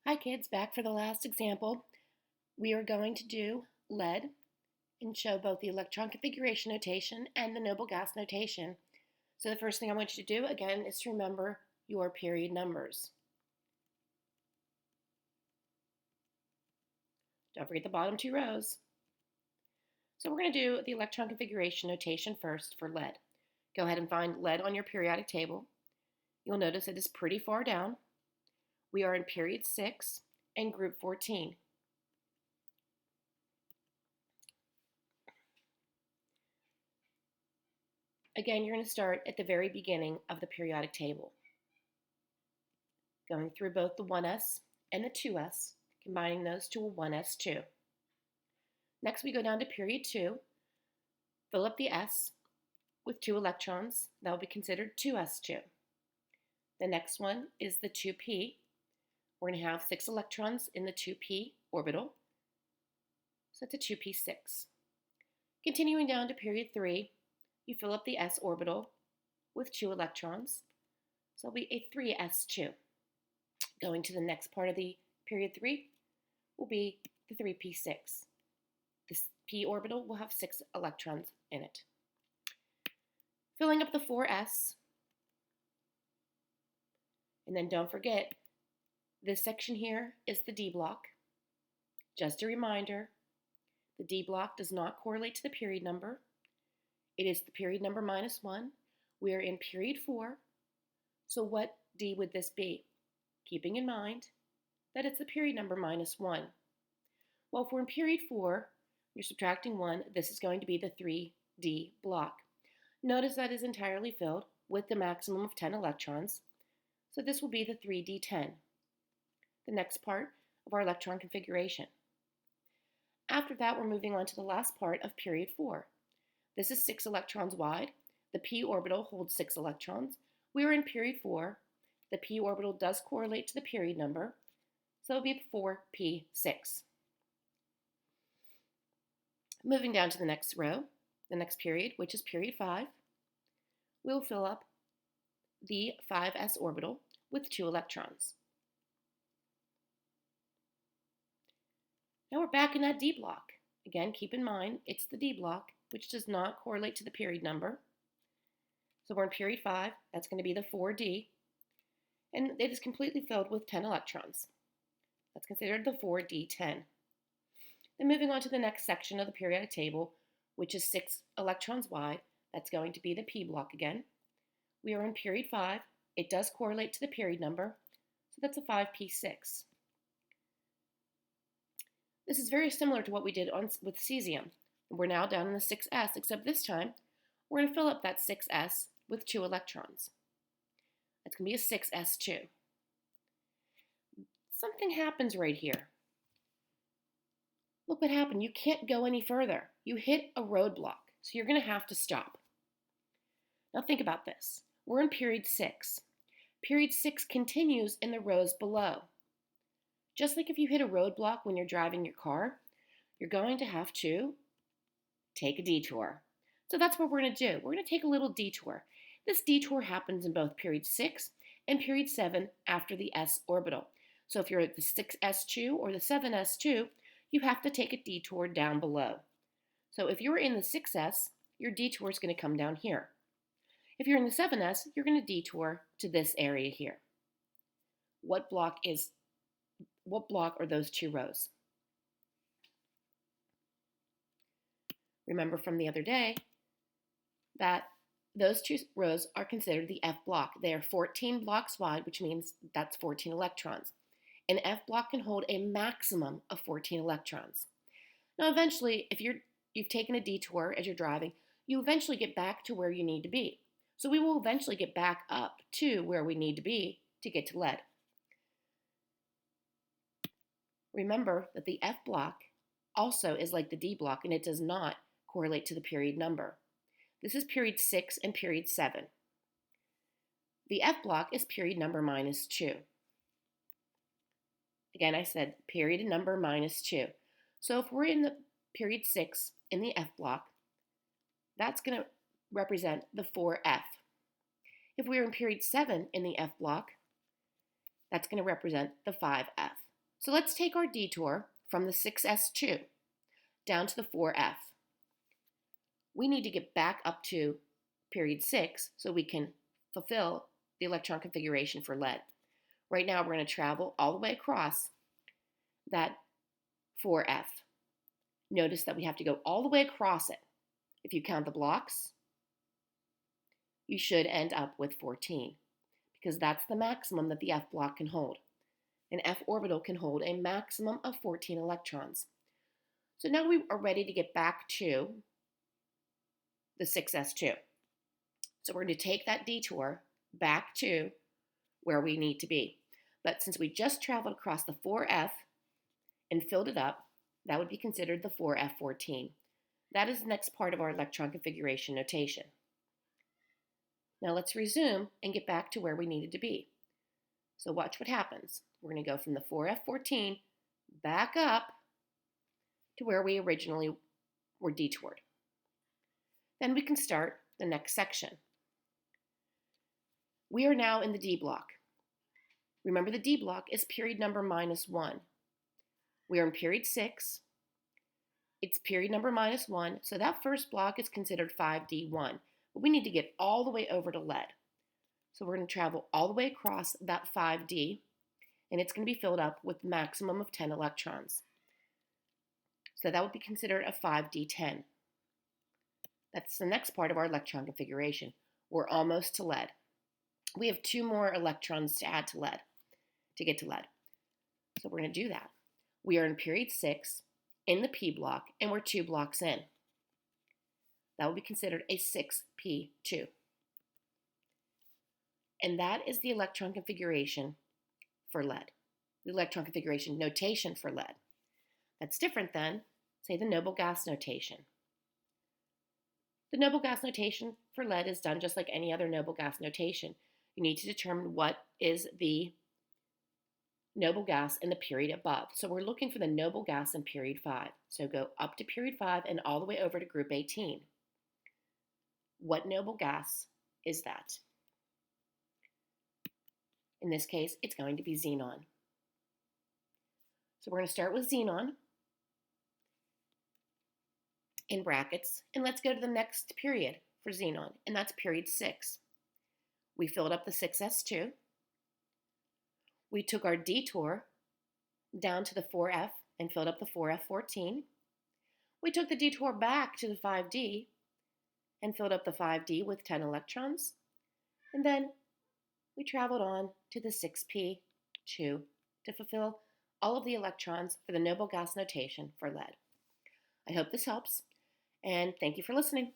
Hi kids, back for the last example. We are going to do lead and show both the electron configuration notation and the noble gas notation. So the first thing I want you to do, again, is to remember your period numbers. Don't forget the bottom two rows. So we're going to do the electron configuration notation first for lead. Go ahead and find lead on your periodic table. You'll notice it is pretty far down. We are in period 6 and group 14. Again, you're going to start at the very beginning of the periodic table, going through both the 1s and the 2s, combining those to a 1s2. Next, we go down to period 2, fill up the s with 2 electrons. That will be considered 2s2. The next one is the 2p. We're going to have 6 electrons in the 2p orbital, so that's a 2p6. Continuing down to period 3, you fill up the s orbital with 2 electrons, so it'll be a 3s2. Going to the next part of the period 3 will be the 3p6. This p orbital will have 6 electrons in it. Filling up the 4s, and then don't forget, this section here is the D block. Just a reminder, the D block does not correlate to the period number. It is the period number -1. We are in period 4, so what D would this be? Keeping in mind that it's the period number -1. Well, if we're in period 4, you're subtracting 1, this is going to be the 3D block. Notice that is entirely filled with the maximum of 10 electrons, so this will be the 3D10, the next part of our electron configuration. After that, we're moving on to the last part of period 4. This is 6 electrons wide. The p orbital holds 6 electrons. We are in period 4. The p orbital does correlate to the period number, so it'll be 4p6. Moving down to the next row, the next period, which is period 5, we'll fill up the 5s orbital with 2 electrons. Now we're back in that D block. Again, keep in mind, it's the D block, which does not correlate to the period number. So we're in period 5, that's going to be the 4D, and it is completely filled with 10 electrons. That's considered the 4D10. Then moving on to the next section of the periodic table, which is 6 electrons wide, that's going to be the P block again. We are in period 5, it does correlate to the period number, so that's a 5p6. This is very similar to what we did with cesium. We're now down in the 6s, except this time we're going to fill up that 6s with 2 electrons. That's going to be a 6s2. Something happens right here. Look what happened. You can't go any further. You hit a roadblock, so you're going to have to stop. Now think about this. We're in period 6. Period 6 continues in the rows below. Just like if you hit a roadblock when you're driving your car, you're going to have to take a detour. So that's what we're going to do. We're going to take a little detour. This detour happens in both period 6 and period 7 after the s orbital. So if you're at the 6s2 or the 7s2, you have to take a detour down below. So if you're in the 6s, your detour is going to come down here. If you're in the 7s, you're going to detour to this area here. What block are those 2 rows? Remember from the other day that those 2 rows are considered the F block. They are 14 blocks wide, which means that's 14 electrons. An F block can hold a maximum of 14 electrons. Now eventually, if you've taken a detour as you're driving, you eventually get back to where you need to be. So we will eventually get back up to where we need to be to get to lead. Remember that the F block also is like the D block, and it does not correlate to the period number. This is period 6 and period 7. The F block is period number -2. Again, I said period number -2. So if we're in the period 6 in the F block, that's going to represent the 4F. If we're in period 7 in the F block, that's going to represent the 5F. So let's take our detour from the 6s2 down to the 4f. We need to get back up to period 6 so we can fulfill the electron configuration for lead. Right now we're going to travel all the way across that 4f. Notice that we have to go all the way across it. If you count the blocks, you should end up with 14 because that's the maximum that the f block can hold. An f orbital can hold a maximum of 14 electrons. So now we are ready to get back to the 6s2. So we're going to take that detour back to where we need to be. But since we just traveled across the 4f and filled it up, that would be considered the 4f14. That is the next part of our electron configuration notation. Now let's resume and get back to where we needed to be. So watch what happens. We're going to go from the 4f14 back up to where we originally were detoured. Then we can start the next section. We are now in the D block. Remember, the D block is period number -1. We are in period 6. It's period number -1, so that first block is considered 5D1. But we need to get all the way over to lead. So we're going to travel all the way across that 5D, and it's going to be filled up with a maximum of 10 electrons. So that would be considered a 5D10. That's the next part of our electron configuration. We're almost to lead. We have 2 more electrons to add to lead, to get to lead. So we're going to do that. We are in period 6 in the P block, and we're 2 blocks in. That would be considered a 6p2. And that is the electron configuration for lead, the electron configuration notation for lead. That's different than, say, the noble gas notation. The noble gas notation for lead is done just like any other noble gas notation. You need to determine what is the noble gas in the period above. So we're looking for the noble gas in period 5. So go up to period 5 and all the way over to group 18. What noble gas is that? In this case, it's going to be xenon. So we're going to start with xenon in brackets, and let's go to the next period for xenon, and that's period 6. We filled up the 6s2. We took our detour down to the 4f and filled up the 4f14. We took the detour back to the 5d and filled up the 5d with 10 electrons. And then we traveled on to the 6p2 to fulfill all of the electrons for the noble gas notation for lead. I hope this helps, and thank you for listening.